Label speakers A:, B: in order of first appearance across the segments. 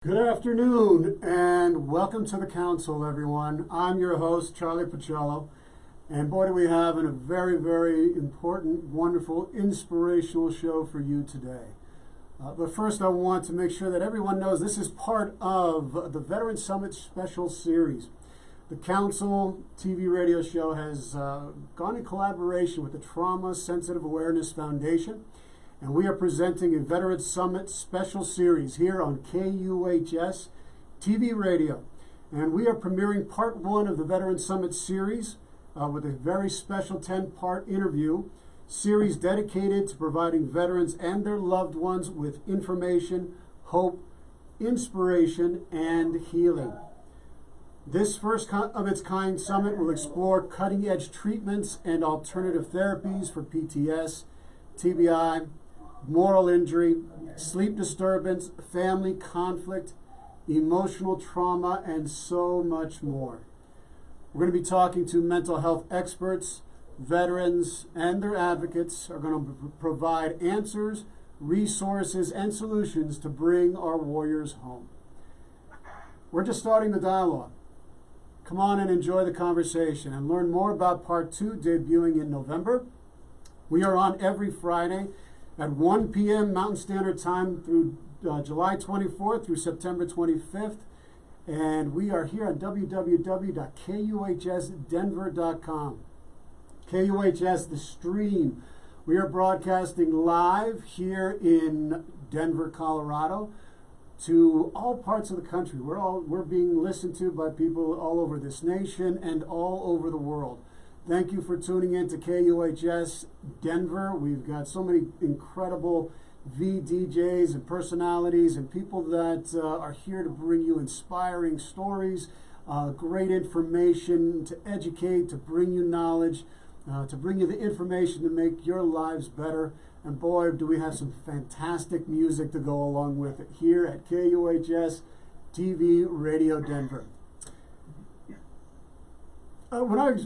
A: Good afternoon and welcome to the council, everyone. I'm your host, Charlie Pacello, and boy, do we have a very, very important, wonderful, inspirational show for you today. But first, I want to make sure that everyone knows this is part of the Veteran Summit Special Series. The council TV radio show has gone in collaboration with the Trauma Sensitive Awareness Foundation, and we are presenting a Veteran Summit Special Series here on KUHS TV Radio. And we are premiering part one of the Veteran Summit Series with a very special 10-part interview series dedicated to providing veterans and their loved ones with information, hope, inspiration, and healing. This first of its kind summit will explore cutting-edge treatments and alternative therapies for PTS, TBI, moral injury, sleep disturbance, family conflict, emotional trauma, and so much more. We're going to be talking to mental health experts, veterans, and their advocates are going to provide answers, resources, and solutions to bring our warriors home. We're just starting the dialogue. Come on and enjoy the conversation and learn more about part two debuting in November. We are on every Friday at 1 p.m. Mountain Standard Time through July 24th through September 25th. And we are here at www.kuhsdenver.com. KUHS, the stream. We are broadcasting live here in Denver, Colorado, to all parts of the country. We're being listened to by people all over this nation and all over the world. Thank you for tuning in to KUHS Denver. We've got so many incredible VDJs and personalities and people that are here to bring you inspiring stories, great information to educate, to bring you knowledge, to bring you the information to make your lives better. And boy, do we have some fantastic music to go along with it here at KUHS TV Radio Denver. When I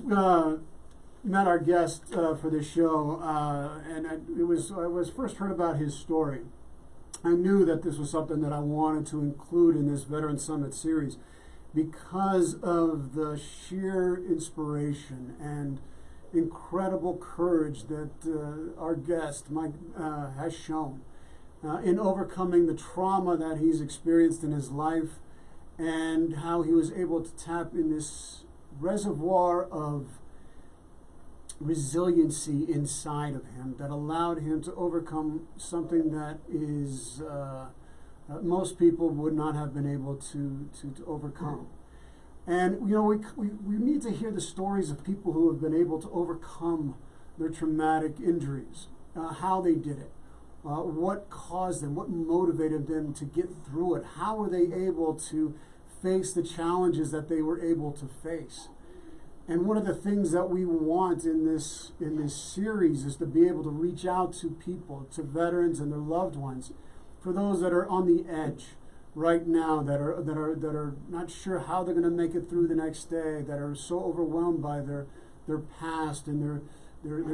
A: met our guest for this show, and I was first heard about his story, I knew that this was something that I wanted to include in this Veteran Summit series because of the sheer inspiration and incredible courage that our guest Mike has shown in overcoming the trauma that he's experienced in his life and how he was able to tap in this reservoir of resiliency inside of him that allowed him to overcome something that is most people would not have been able to overcome. And you know, we need to hear the stories of people who have been able to overcome their traumatic injuries, how they did it, what caused them, what motivated them to get through it, how were they able to face the challenges that they were able to face. And one of the things that we want in this series is to be able to reach out to people, to veterans and their loved ones, for those that are on the edge right now, that are not sure how they're going to make it through the next day, that are so overwhelmed by their past and their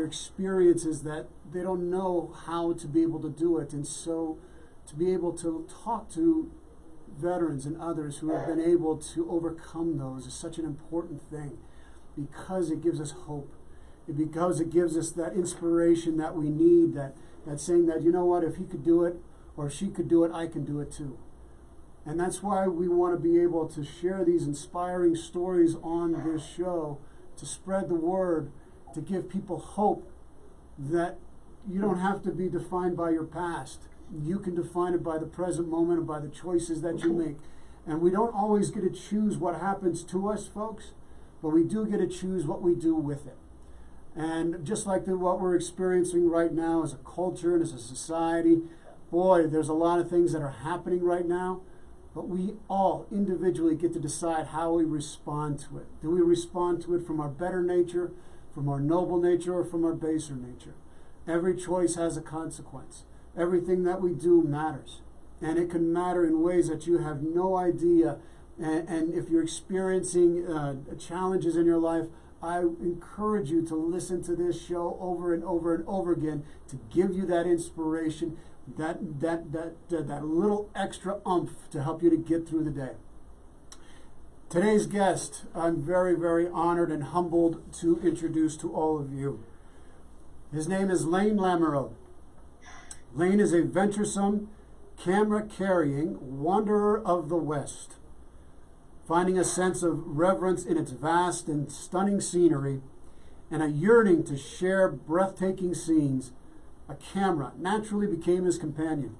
A: experiences that they don't know how to be able to do it. And so to be able to talk to veterans and others who have been able to overcome those is such an important thing, because it gives us hope, because it gives us that inspiration that we need, that saying that, you know what, if he could do it or if she could do it, I can do it too. And that's why we want to be able to share these inspiring stories on this show, to spread the word, to give people hope that you don't have to be defined by your past. You can define it by the present moment and by the choices that you make. And we don't always get to choose what happens to us, folks, but we do get to choose what we do with it. And just like what we're experiencing right now as a culture and as a society, boy, there's a lot of things that are happening right now, but we all individually get to decide how we respond to it. Do we respond to it from our better nature, from our noble nature, or from our baser nature? Every choice has a consequence. Everything that we do matters. And it can matter in ways that you have no idea. And if you're experiencing challenges in your life, I encourage you to listen to this show over and over and over again to give you that inspiration, that little extra oomph to help you to get through the day. Today's guest, I'm very, very honored and humbled to introduce to all of you. His name is Lane Lamoreaux. Lane is a venturesome, camera-carrying wanderer of the West, finding a sense of reverence in its vast and stunning scenery and a yearning to share breathtaking scenes. A camera naturally became his companion.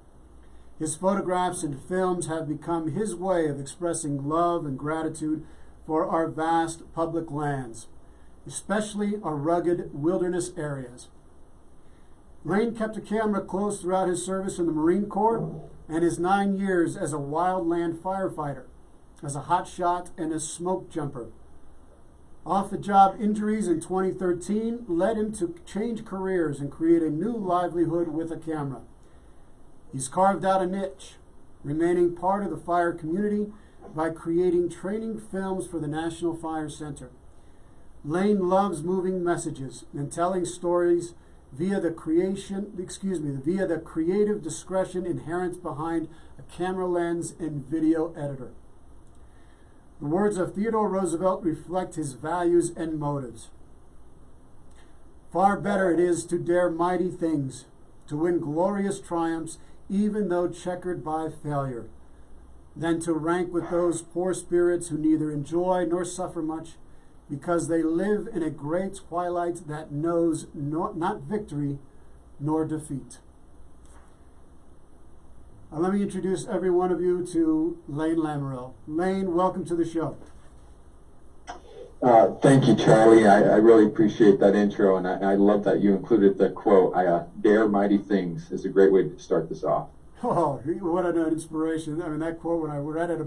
A: His photographs and films have become his way of expressing love and gratitude for our vast public lands, especially our rugged wilderness areas. Lane kept a camera close throughout his service in the Marine Corps and his 9 years as a wildland firefighter, as a hotshot and a smoke jumper. Off-the-job injuries in 2013 led him to change careers and create a new livelihood with a camera. He's carved out a niche, remaining part of the fire community by creating training films for the National Fire Center. Lane loves moving messages and telling stories via the creative discretion inherent behind a camera lens and video editor. The words of Theodore Roosevelt reflect his values and motives. Far better it is to dare mighty things, to win glorious triumphs, even though checkered by failure, than to rank with those poor spirits who neither enjoy nor suffer much, because they live in a great twilight that knows not victory nor defeat. Let me introduce every one of you to Lane Lamoreaux. Lane, welcome to the show.
B: Thank you, Charlie. I really appreciate that intro, and I love that you included the quote, dare mighty things is a great way to start this off.
A: Oh, what an inspiration. I mean, that quote, when I read it,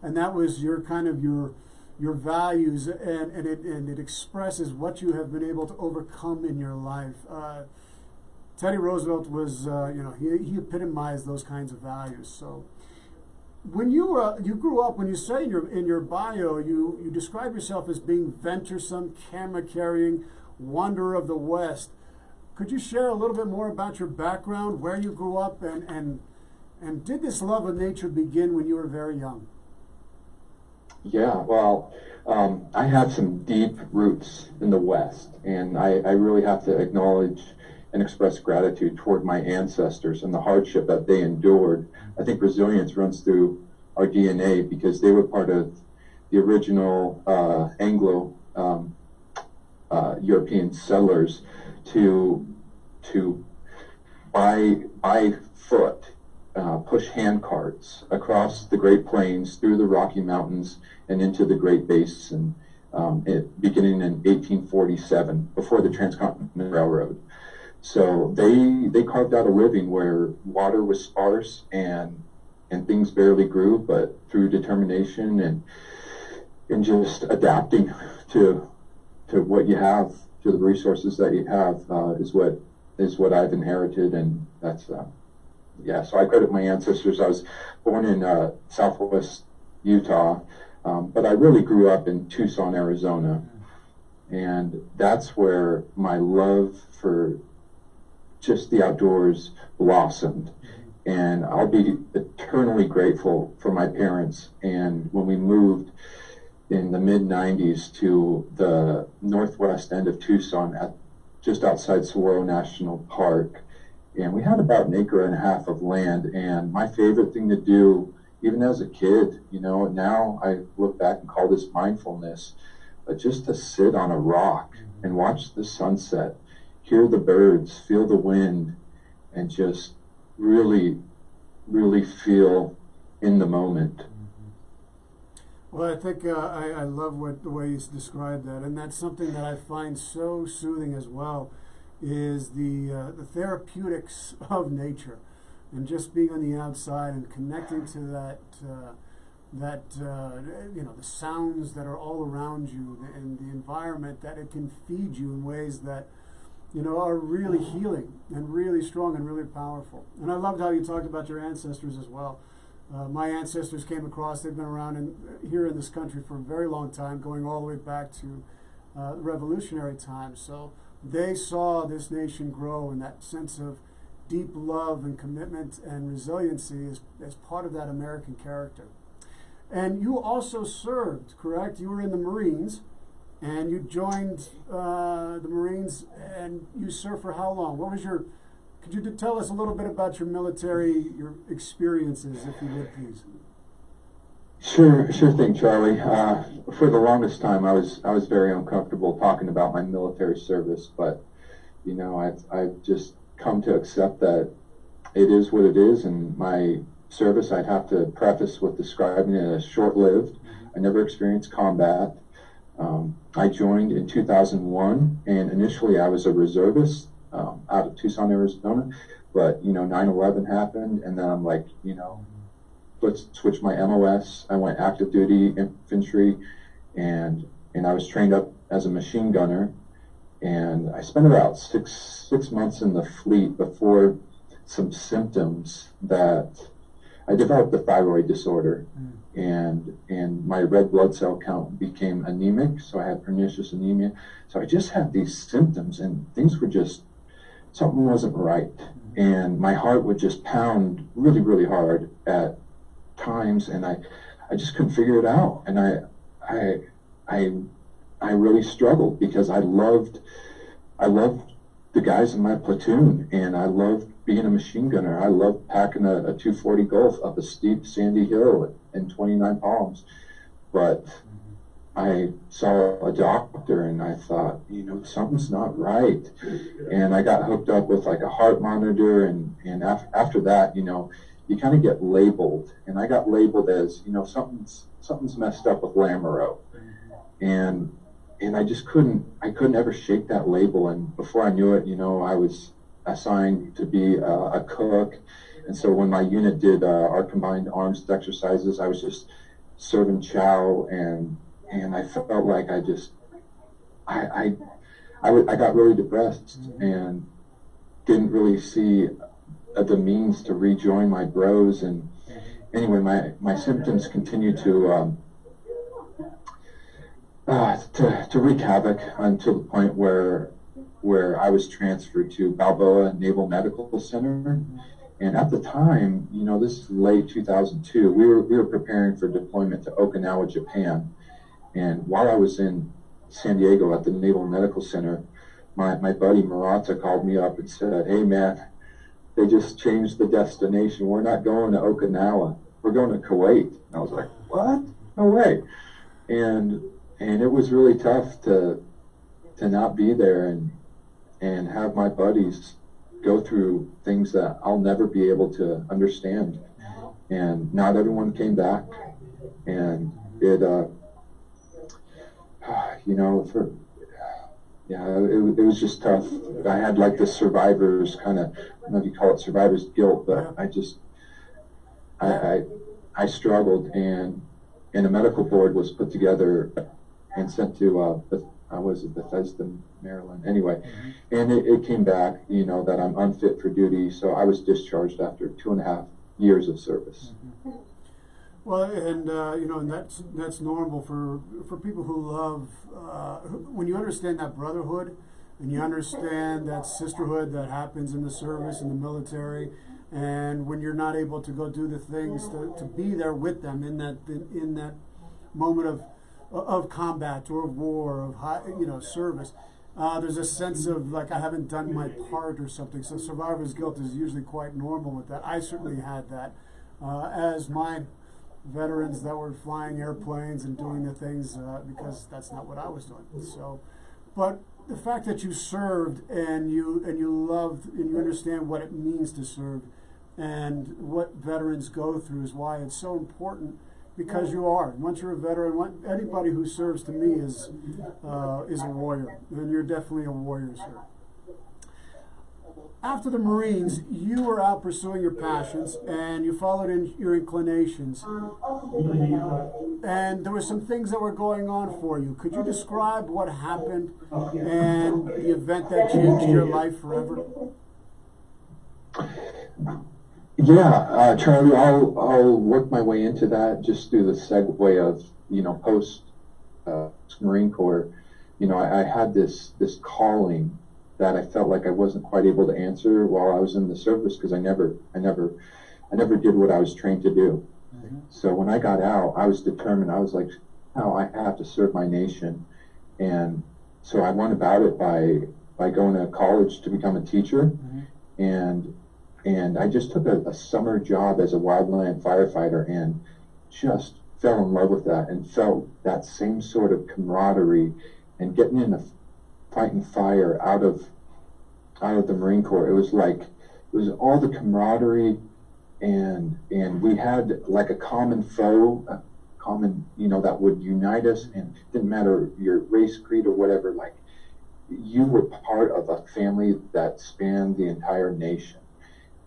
A: and that was your kind of your values, and it expresses what you have been able to overcome in your life. Teddy Roosevelt was, he epitomized those kinds of values. So, when you grew up, when you say in your bio, you describe yourself as being venturesome, camera-carrying, wanderer of the West. Could you share a little bit more about your background, where you grew up, and did this love of nature begin when you were very young?
B: Yeah, well, I have some deep roots in the West, and I really have to acknowledge and express gratitude toward my ancestors and the hardship that they endured. I think resilience runs through our DNA because they were part of the original Anglo European settlers to by foot push hand carts across the Great Plains, through the Rocky Mountains, and into the Great Basin, beginning in 1847, before the Transcontinental Railroad. So they carved out a living where water was sparse and things barely grew, but through determination and just adapting to what you have, to the resources that you have, is what I've inherited, and that's so I credit my ancestors. I was born in Southwest Utah, but I really grew up in Tucson, Arizona, and that's where my love for just the outdoors blossomed. And I'll be eternally grateful for my parents. And when we moved in the mid-90s to the northwest end of Tucson, just outside Saguaro National Park, and we had about 1.5 acres of land. And my favorite thing to do, even as a kid, now I look back and call this mindfulness, but just to sit on a rock and watch the sunset, hear the birds, feel the wind, and just really, really feel in the moment.
A: Well, I think I love the way you described that, and that's something that I find so soothing as well, is the therapeutics of nature, and just being on the outside and connecting to the sounds that are all around you and the environment, that it can feed you in ways that are really healing and really strong and really powerful. And I loved how you talked about your ancestors as well. My ancestors came across, they've been around here in this country for a very long time, going all the way back to revolutionary times. So they saw this nation grow, and that sense of deep love and commitment and resiliency as part of that American character. And you also served, correct? You were in the Marines, and you joined the Marines, and you served for how long? Could you tell us a little bit about your experiences, if you would, please?
B: Sure thing, Charlie. For the longest time, I was very uncomfortable talking about my military service, but you know, I've just come to accept that it is what it is, and my service, I'd have to preface with describing it as short-lived. I never experienced combat. I joined in 2001, and initially I was a reservist out of Tucson, Arizona, but you know, 9/11 happened, and then I'm like, you know, let's switch my MOS. I went active duty infantry, and I was trained up as a machine gunner, and I spent about six months in the fleet before some symptoms that I developed a thyroid disorder, and my red blood cell count became anemic, so I had pernicious anemia. So I just had these symptoms, and things were just, something wasn't right, and my heart would just pound really, really hard at times, and I just couldn't figure it out, and I really struggled because I loved the guys in my platoon, and I loved being a machine gunner. I loved packing a 240 Gulf up a steep sandy hill in 29 palms. But I saw a doctor, and I thought, you know, something's not right. And I got hooked up with like a heart monitor, and after that, you know, you kind of get labeled. And I got labeled as, you know, something's messed up with Lamoreaux. And I just couldn't ever shake that label. And before I knew it, you know, I was assigned to be a cook. And so when my unit did our combined arms exercises, I was just serving chow, and I felt like I got really depressed and didn't really see the means to rejoin my bros. And anyway, my symptoms continued to wreak havoc until the point where I was transferred to Balboa Naval Medical Center. And at the time, you know, this is late 2002, we were preparing for deployment to Okinawa, Japan. And while I was in San Diego at the Naval Medical Center, my buddy Murata called me up and said, "Hey man, they just changed the destination. We're not going to Okinawa. We're going to Kuwait." And I was like, "What? No way." And it was really tough to not be there and have my buddies go through things that I'll never be able to understand. And not everyone came back, and it you know, it was just tough. I had like this survivor's kind of, I don't know if you call it survivor's guilt, but I struggled, and a medical board was put together and sent to Bethesda, Maryland. Anyway, and it came back, you know, that I'm unfit for duty, so I was discharged after 2.5 years of service.
A: Well, and you know, and that's normal for people who love when you understand that brotherhood, and you understand that sisterhood that happens in the service, in the military, and when you're not able to go do the things to be there with them in that moment of combat or of war, of service. There's a sense of like, I haven't done my part or something. So survivor's guilt is usually quite normal with that. I certainly had that as my veterans that were flying airplanes and doing the things because that's not what I was doing. So, but the fact that you served and you loved and you understand what it means to serve and what veterans go through is why it's so important. Because you are. Once you're a veteran, anybody who serves to me is a warrior, and you're definitely a warrior, sir. After the Marines, you were out pursuing your passions, and you followed in your inclinations. And there were some things that were going on for you. Could you describe what happened and the event that changed your life forever?
B: Yeah, Charlie, I'll work my way into that just through the segue of, you know, post Marine Corps. You know, I had this calling that I felt like I wasn't quite able to answer while I was in the service, because I never did what I was trained to do. So when I got out, I was determined. I was like, no, I have to serve my nation. And so I went about it by going to college to become a teacher. And I just took a summer job as a wildland firefighter and just fell in love with that, and felt that same sort of camaraderie and getting in a fighting fire out of the Marine Corps. It was all the camaraderie, and we had like a common foe, a common, that would unite us, and it didn't matter your race, creed, or whatever. Like, you were part of a family that spanned the entire nation.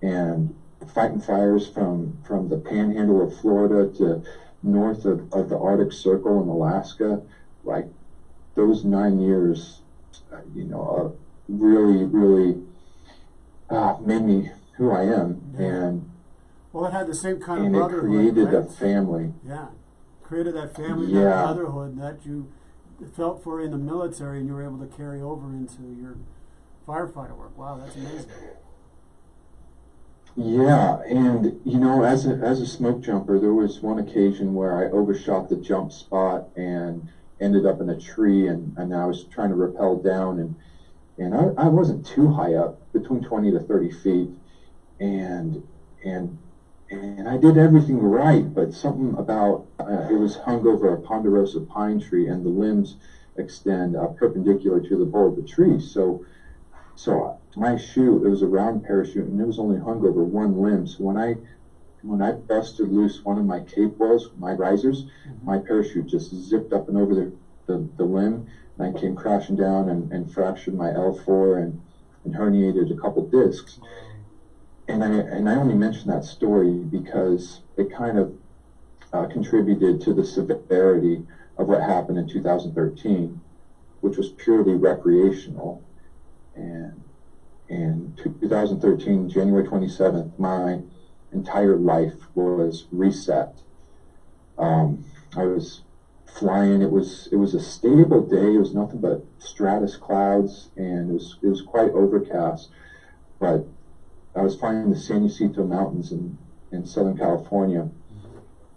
B: And fighting fires from the panhandle of Florida to north of the Arctic Circle in Alaska, like those 9 years, really, really made me who I am. And
A: well, it had the same kind of
B: and
A: brotherhood,
B: it created
A: right?
B: a family.
A: Yeah, created that family,
B: Yeah.
A: that brotherhood that you felt for in the military, and you were able to carry over into your firefighter work. Wow, that's amazing.
B: Yeah, and as a smoke jumper, there was one occasion where I overshot the jump spot and ended up in a tree, and I was trying to rappel down, and I wasn't too high up, between 20 to 30 feet, and I did everything right, but something about it was hung over a ponderosa pine tree, and the limbs extend perpendicular to the bowl of the tree. So my chute, it was a round parachute, and it was only hung over one limb. So when I busted loose one of my cape wells, my risers, my parachute just zipped up and over the limb, and I came crashing down and fractured my L4 and herniated a couple discs. And I only mention that story because it kind of contributed to the severity of what happened in 2013, which was purely recreational. And in 2013, January 27th, my entire life was reset. I was flying. It was a stable day. It was nothing but stratus clouds, and it was quite overcast. But I was flying in the San Ysidro Mountains in Southern California,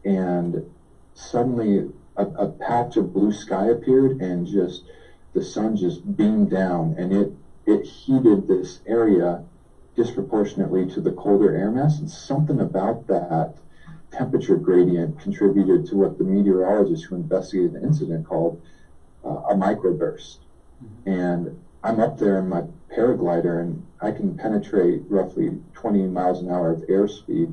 B: and suddenly a patch of blue sky appeared, and just the sun just beamed down, and it heated this area disproportionately to the colder air mass, and something about that temperature gradient contributed to what the meteorologist who investigated the incident called a microburst. And I'm up there in my paraglider, and I can penetrate roughly 20 miles an hour of airspeed.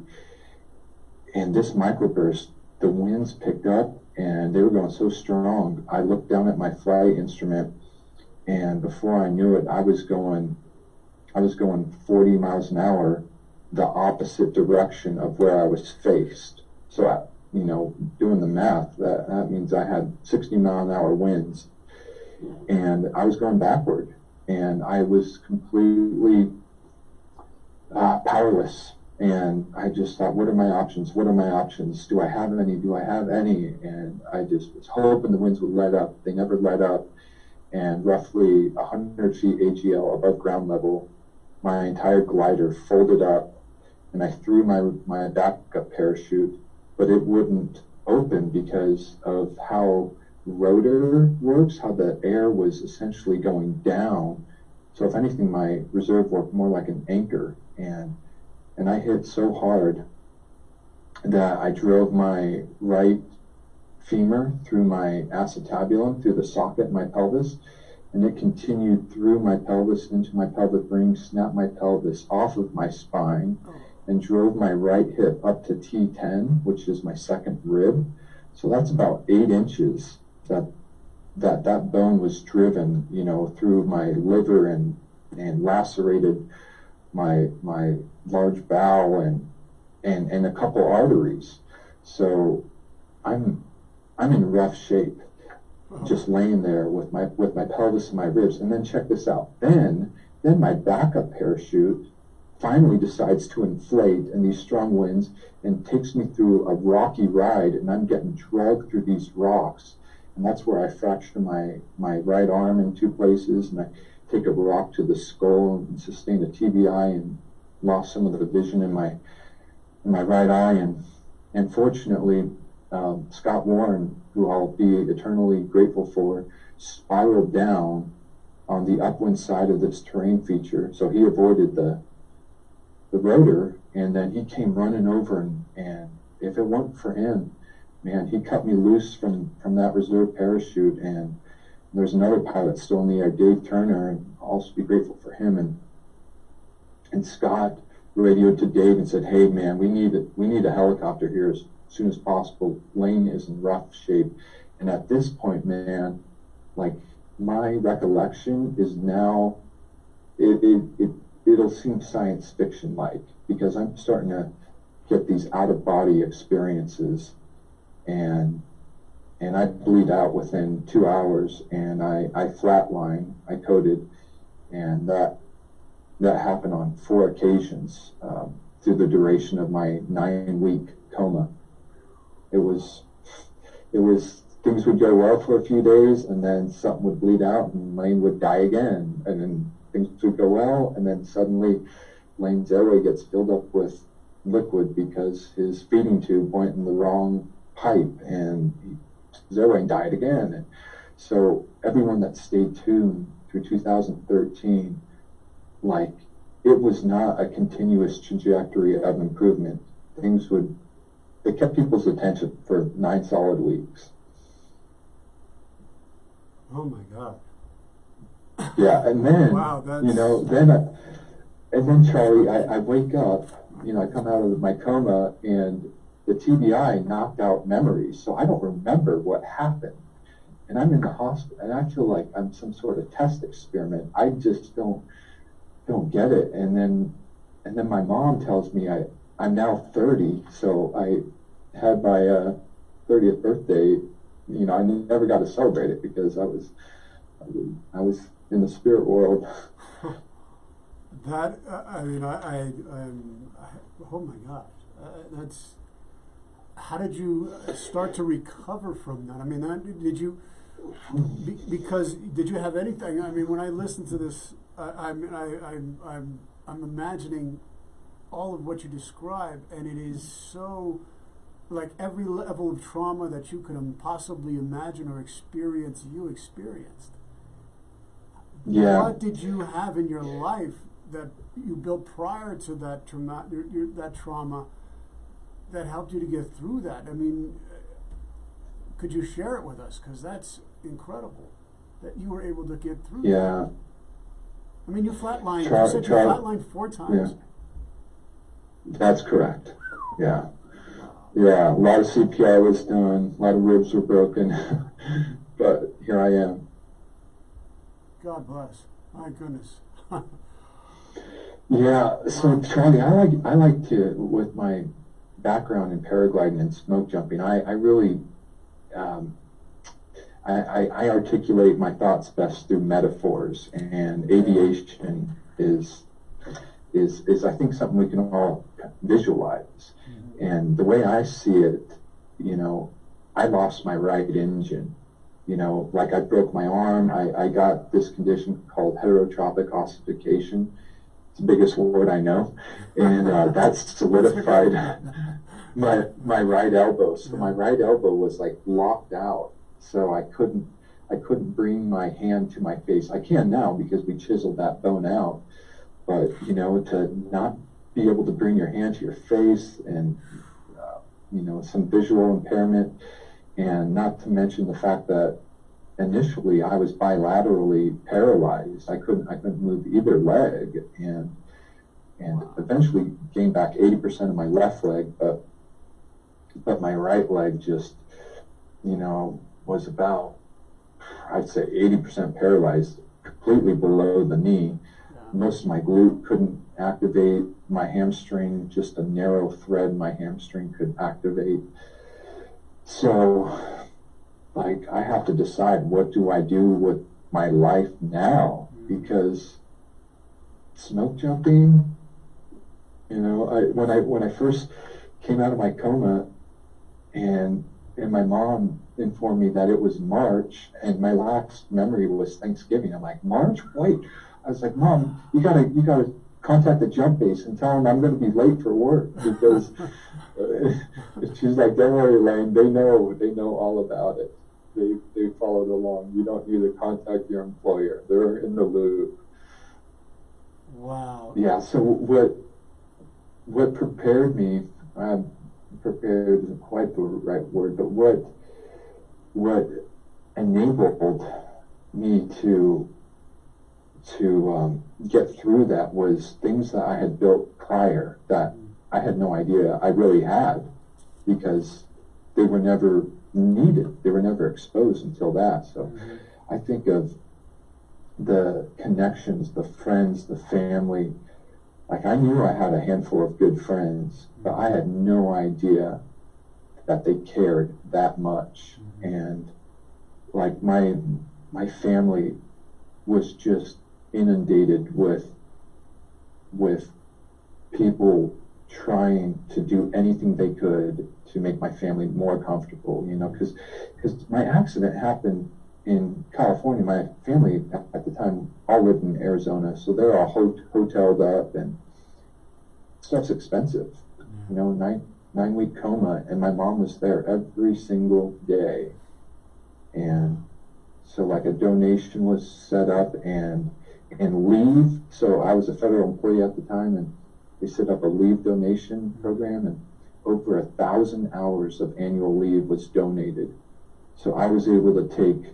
B: And this microburst, the winds picked up, and they were going so strong. I looked down at my flight instrument, and before I knew it, I was going 40 miles an hour, the opposite direction of where I was faced. So, doing the math, that means I had 60 mile an hour winds, and I was going backward, and I was completely powerless. And I just thought, what are my options? What are my options? Do I have any? Do I have any? And I just was hoping the winds would let up. They never let up. And roughly 100 feet AGL above ground level, my entire glider folded up, and I threw my backup parachute, but it wouldn't open because of how rotor works, how the air was essentially going down. So if anything, my reserve worked more like an anchor, and I hit so hard that I drove my right femur through my acetabulum, through the socket in my pelvis, and it continued through my pelvis into my pelvic ring, snapped my pelvis off of my spine, and drove my right hip up to T10, which is my second rib. So that's about 8 inches that bone was driven, through my liver and lacerated my large bowel and a couple arteries. So I'm in rough shape, just laying there with my pelvis and my ribs. And then check this out. Then my backup parachute finally decides to inflate in these strong winds and takes me through a rocky ride, and I'm getting dragged through these rocks. And that's where I fractured my right arm in 2 places, and I take a rock to the skull and sustained a TBI and lost some of the vision in my right eye. And fortunately, Scott Warren, who I'll be eternally grateful for, spiraled down on the upwind side of this terrain feature. So he avoided the rotor, and then he came running over, and if it weren't for him, man, he cut me loose from that reserve parachute. And there's another pilot still in the air, Dave Turner, and I'll also be grateful for him. And Scott radioed to Dave and said, "Hey man, we need a helicopter here as soon as possible. Lane is in rough shape." And at this point, man, like, my recollection is now, it'll seem science fiction like, because I'm starting to get these out of body experiences, and I bleed out within 2 hours, and I flatline, I coded, and that happened on 4 occasions through the duration of my 9-week coma. It was things would go well for a few days, and then something would bleed out, and Lane would die again, and then things would go well, and then suddenly Lane's airway gets filled up with liquid because his feeding tube went in the wrong pipe, and his airway died again. And so everyone that stayed tuned through 2013, like, it was not a continuous trajectory of improvement. It kept people's attention for 9 solid weeks.
A: Oh my God.
B: Yeah, and then,
A: wow, that's...
B: and then Charlie, I wake up, I come out of my coma, and the TBI knocked out memories, so I don't remember what happened. And I'm in the hospital, and I feel like I'm some sort of test experiment. I just don't get it. And then my mom tells me I'm now 30, so I had my 30th birthday. I never got to celebrate it because I was in the spirit world.
A: That oh my gosh, that's. How did you start to recover from that? I mean, did you? Because did you have anything? I mean, when I listen to this, I'm imagining all of what you describe, and it is so, like, every level of trauma that you could possibly imagine or experience, you experienced.
B: Yeah.
A: What did you have in your life that you built prior to that trauma that helped you to get through that? I mean, could you share it with us? Because that's incredible that you were able to get through that. I mean, you flatlined. You said you flatlined 4 times.
B: Yeah. That's correct. Yeah. Yeah, a lot of CPR was done, a lot of ribs were broken, but here I am.
A: God bless. My goodness.
B: Yeah, so Charlie, I like to, with my background in paragliding and smoke jumping, I really, I articulate my thoughts best through metaphors, and aviation is I think something we can all visualize. Mm-hmm. And the way I see it, I lost my right engine. Like, I broke my arm. I got this condition called heterotropic ossification. It's the biggest word I know. And that's solidified my right elbow. So my right elbow was like locked out. So I couldn't bring my hand to my face. I can now because we chiseled that bone out. But, to not be able to bring your hand to your face, and, some visual impairment, and not to mention the fact that initially I was bilaterally paralyzed. I couldn't move either leg, and eventually gained back 80% of my left leg, but my right leg just, was about, I'd say 80% paralyzed, completely below the knee. Most of my glute couldn't activate. My hamstring, just a narrow thread in my hamstring could activate. So, like, I have to decide, what do I do with my life now? Because smoke jumping, when I first came out of my coma, and and my mom informed me that it was March, and my last memory was Thanksgiving. I'm like, March? Wait. I was like, Mom, you gotta contact the jump base and tell them I'm going to be late for work, because she's like, don't worry, Lane, they know all about it. They followed along. You don't need to contact your employer. They're in the loop.
A: Wow.
B: Yeah. So what prepared me? Prepared isn't quite the right word, but what enabled me to get through that was things that I had built prior that I had no idea I really had, because they were never needed. They were never exposed until that. So I think of the connections, the friends, the family. Like, I knew I had a handful of good friends, but I had no idea that they cared that much. And like my family was just inundated with people trying to do anything they could to make my family more comfortable, you know, because my accident happened in California. My family at the time all lived in Arizona, so they're all hoteled up, and stuff's expensive. You know, 9-week coma, and my mom was there every single day. And so like a donation was set up, and leave. So I was a federal employee at the time, and they set up a leave donation program, and over 1,000 hours of annual leave was donated. So I was able to take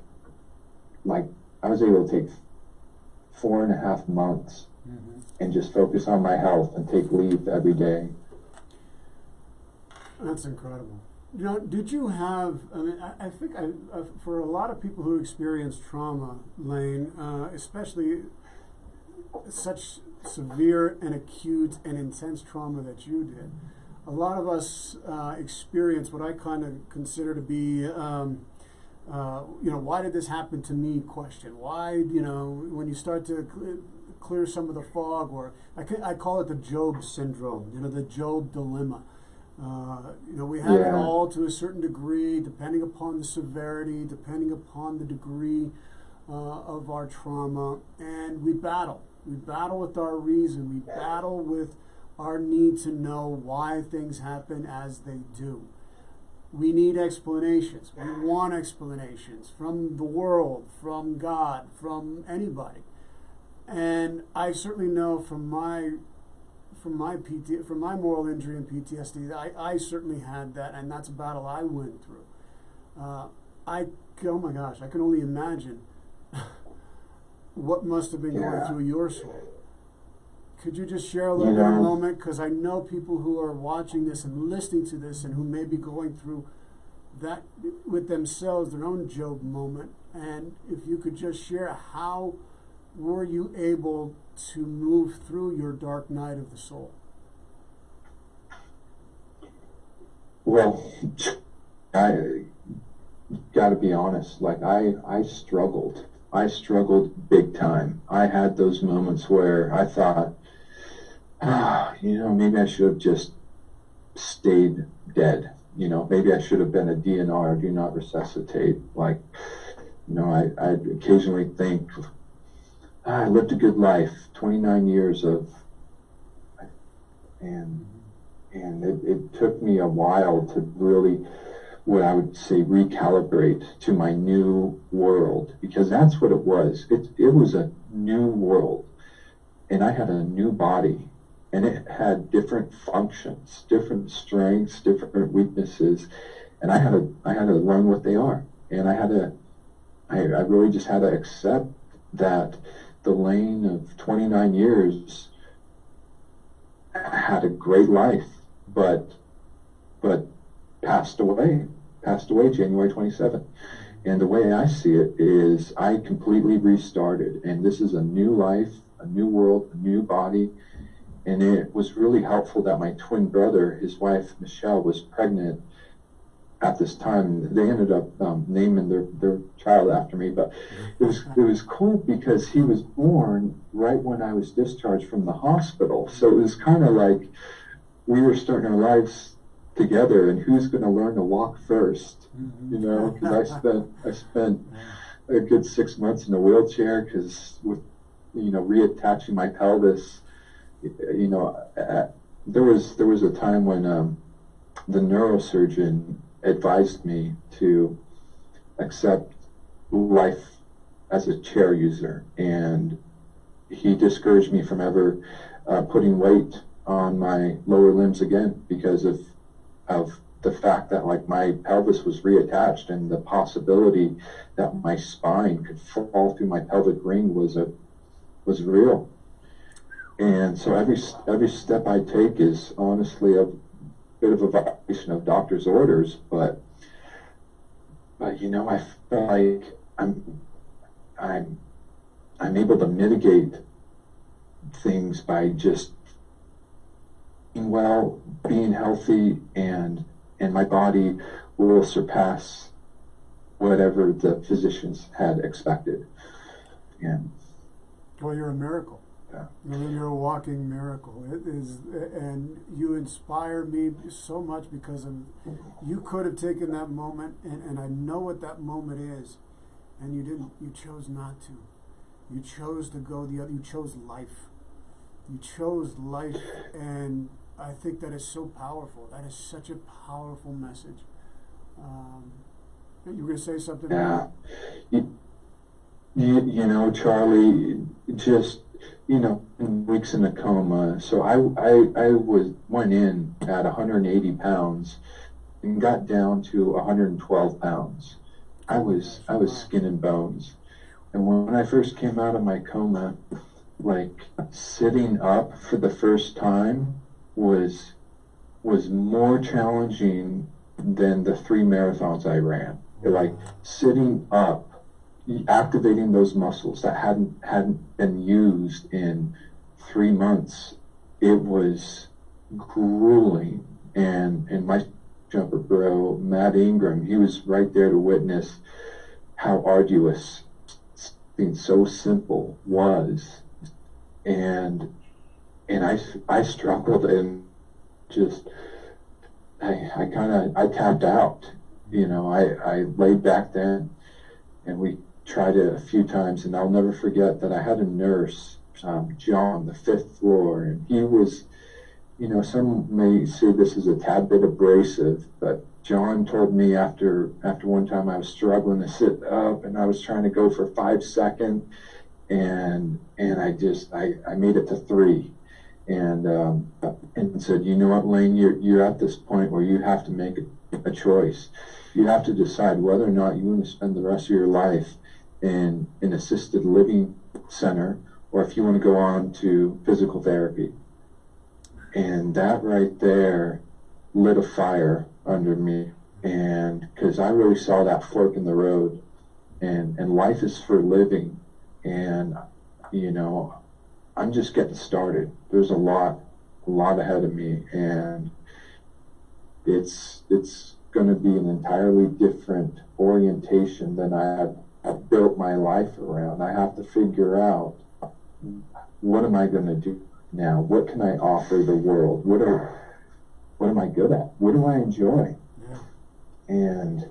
B: 4.5 months and just focus on my health and take leave every day.
A: That's incredible. You know, did you have, I mean, I think for a lot of people who experience trauma, Lane, especially such severe and acute and intense trauma that you did, a lot of us experience what I kind of consider to be, you know, why did this happen to me question. Why, you know, when you start to clear some of the fog, or I call it the Job syndrome, you know, the Job dilemma. You know, we have it all to a certain degree, depending upon the severity, depending upon the degree of our trauma, and we battle. We battle with our reason. We battle with our need to know why things happen as they do. We need explanations. We want explanations from the world, from God, from anybody. And I certainly know from my moral injury and PTSD, I certainly had that, and that's a battle I went through. Oh my gosh, I can only imagine what must have been going through your soul. Could you just share a little bit of a moment? Because I know people who are watching this and listening to this, and who may be going through that with themselves, their own Job moment. And if you could just share, how were you able to move through your dark night of the soul?
B: Well, I got to be honest. Like, I struggled. I struggled big time. I had those moments where I thought, you know, maybe I should have just stayed dead. You know, maybe I should have been a DNR, do not resuscitate. Like, you know, I occasionally think, I lived a good life, 29 years of, and it took me a while to really, what I would say, recalibrate to my new world, because that's what it was. It was a new world, and I had a new body, and it had different functions, different strengths, different weaknesses, and I had to learn what they are, and I really just had to accept that the Lane of 29 years had a great life, but passed away January 27th. And the way I see it is, I completely restarted, and this is a new life, a new world, a new body. And it was really helpful that my twin brother, his wife Michelle, was pregnant at this time. They ended up naming their child after me, but it was cool because he was born right when I was discharged from the hospital. So it was kind of like we were starting our lives together, and who's going to learn to walk first?
A: Mm-hmm.
B: You know, because I spent a good 6 months in a wheelchair because with, you know, reattaching my pelvis, you know, there was a time when the neurosurgeon advised me to accept life as a chair user, and he discouraged me from ever putting weight on my lower limbs again because of the fact that, like, my pelvis was reattached, and the possibility that my spine could fall through my pelvic ring was real. And so every step I take is honestly a bit of a violation of doctor's orders, but you know, I feel like I'm able to mitigate things by just being well, being healthy, and my body will surpass whatever the physicians had expected. And
A: well, you're a miracle.
B: yeah.
A: I mean, you're a walking miracle. It is, and you inspire me so much because of, you could have taken that moment, and I know what that moment is, and you didn't. You chose not to. You chose to go the other. You chose life. You chose life, and I think that is so powerful. That is such a powerful message. You were going to say something?
B: Yeah. You know, Charlie, just, you know, weeks in a coma. So I went in at 180 pounds and got down to 112 pounds. I was skin and bones. And when I first came out of my coma, like, sitting up for the first time was more challenging than the 3 marathons I ran. Like, sitting up, activating those muscles that hadn't been used in 3 months, it was grueling. And my jumper bro, Matt Ingram, he was right there to witness how arduous something so simple was. And I struggled, and just I tapped out. You know, I laid back then, and we tried it a few times, and I'll never forget that I had a nurse, John, the 5th floor, and he was, you know, some may say this is a tad bit abrasive, but John told me after one time I was struggling to sit up, and I was trying to go for 5 seconds, and I made it to 3, and said, you know what, Lane, you're at this point where you have to make a choice. You have to decide whether or not you want to spend the rest of your life in an assisted living center, or if you want to go on to physical therapy. And that right there lit a fire under me, and because I really saw that fork in the road, and life is for living, and, you know, I'm just getting started. There's a lot ahead of me, and it's going to be an entirely different orientation than I've built my life around. I have to figure out, what am I going to do now? What can I offer the world? What am I good at? What do I enjoy?
A: Yeah.
B: And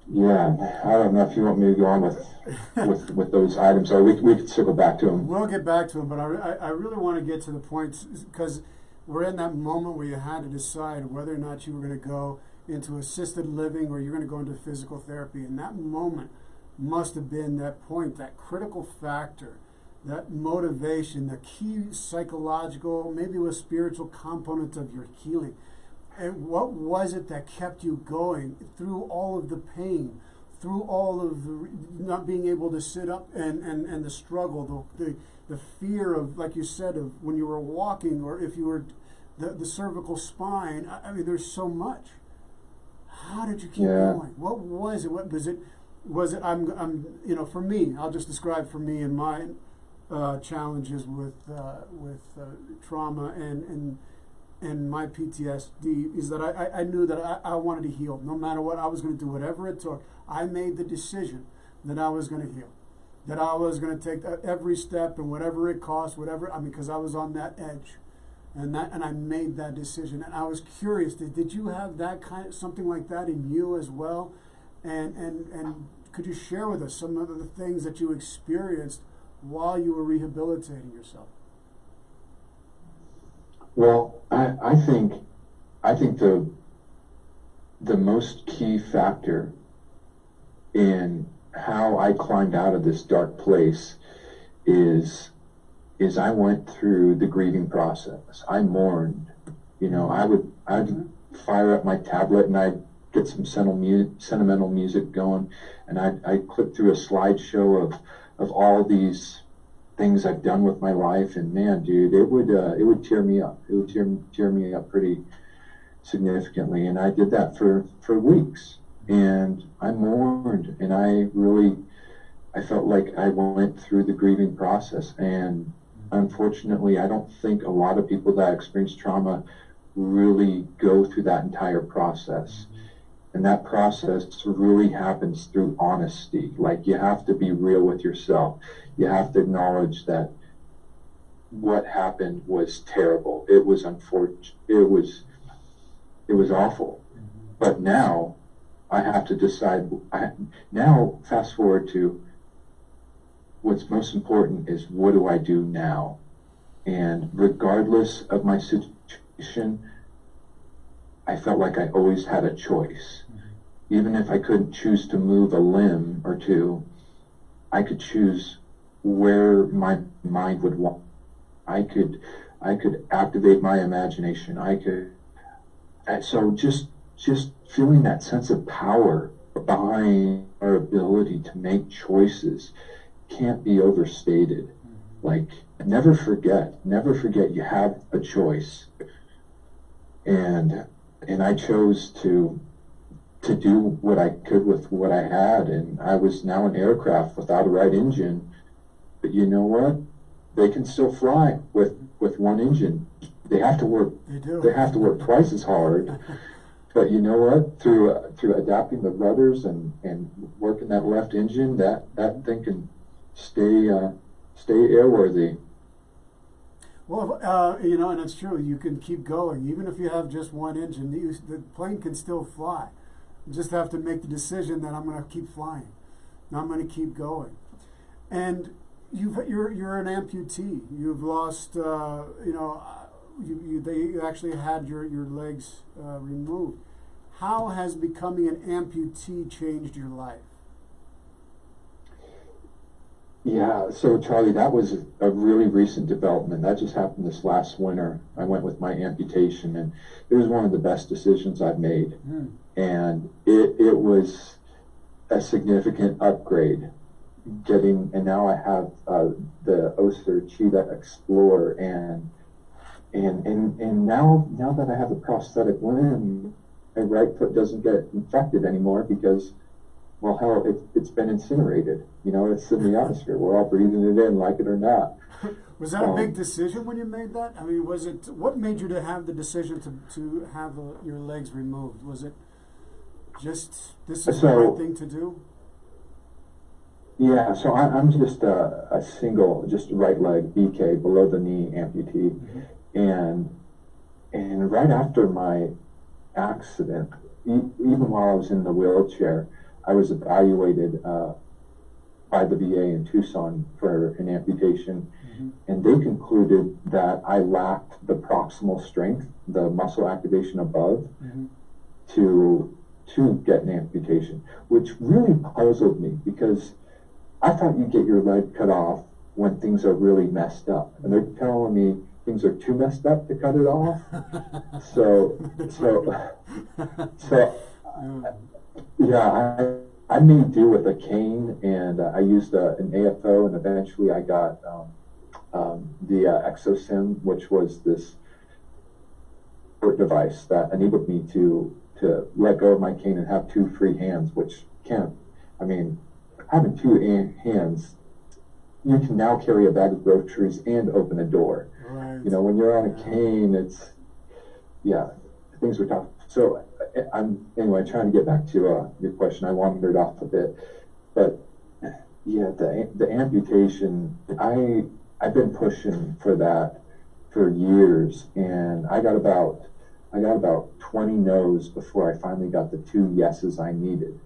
B: yeah, I don't know if you want me to go on with those items, or we could circle back to them.
A: We'll get back to them, but I really want to get to the point, because we're in that moment where you had to decide whether or not you were going to go into assisted living or you're going to go into physical therapy. And that moment must have been that point, that critical factor, that motivation, the key psychological, maybe a spiritual component of your healing. And what was it that kept you going through all of the pain, through all of the not being able to sit up, and the struggle, the fear of, like you said, of when you were walking, or if you were the cervical spine. I mean, there's so much. How did you keep going? What was it? What was it? Was it? I'm you know, for me, I'll just describe for me and my challenges with trauma and my PTSD is that I knew that I wanted to heal. No matter what, I was going to do whatever it took. I made the decision that I was going to heal, that I was going to take every step, and whatever it cost, whatever. I mean, because I was on that edge, and I made that decision. And I was curious, did you have that something like that in you as well? And could you share with us some of the things that you experienced while you were rehabilitating yourself?
B: Well, I think the most key factor in how I climbed out of this dark place is I went through the grieving process. I mourned. You know, I'd fire up my tablet and I'd get some sentimental music going, and I'd click through a slideshow of all these things I've done with my life, and man, dude, it would tear me up. It would tear me up pretty significantly, and I did that for weeks, and I mourned, and I felt like I went through the grieving process, and unfortunately, I don't think a lot of people that experience trauma really go through that entire process. And that process really happens through honesty. Like, you have to be real with yourself. You have to acknowledge that what happened was terrible. It was unfortunate. It was awful. But now I have to decide. Now, fast forward to what's most important is, what do I do now? And regardless of my situation, I felt like I always had a choice. Even if I couldn't choose to move a limb or two, I could choose where my mind would want. I could activate my imagination. So just feeling that sense of power behind our ability to make choices can't be overstated. Like, never forget you have a choice. And I chose to do what I could with what I had, and I was now an aircraft without a right engine. But you know what? They can still fly with one engine. They have to work. They have to work twice as hard. But you know what? Through adapting the rudders and working that left engine, that thing can stay airworthy.
A: Well, you know, and it's true. You can keep going, even if you have just one engine. The plane can still fly. You just have to make the decision that I'm going to keep flying. I'm going to keep going. And you're an amputee. You've lost. You know, they actually had your legs removed. How has becoming an amputee changed your life?
B: Yeah, so Charlie, that was a really recent development. That just happened this last winter. I went with my amputation, and it was one of the best decisions I've made. And it was a significant upgrade. And now I have the Oster Cheetah Explorer, and now that I have a prosthetic limb, my right foot doesn't get infected anymore because, well, hell, it's been incinerated. You know, it's in the atmosphere. We're all breathing it in, like it or not.
A: Was that a big decision when you made that? I mean, what made you to have the decision to have your legs removed? Was it just, this is the right thing to do?
B: Yeah, so I'm just a single, just right leg, BK, below the knee amputee. And right after my accident, even while I was in the wheelchair, I was evaluated by the VA in Tucson for an amputation, and they concluded that I lacked the proximal strength, the muscle activation above, to get an amputation, which really puzzled me, because I thought you get your leg cut off when things are really messed up, and they're telling me things are too messed up to cut it off. So yeah, I made do with a cane, and I used an AFO, and eventually I got the ExoSim, which was this device that enabled me to let go of my cane and have two free hands, which having two hands, you can now carry a bag of groceries and open a door.
A: Right.
B: You know, when you're on a cane, things were tough. So I'm trying to get back to your question. I wandered off a bit, but yeah, the amputation. I've been pushing for that for years, and I got about 20 no's before I finally got the 2 yeses I needed.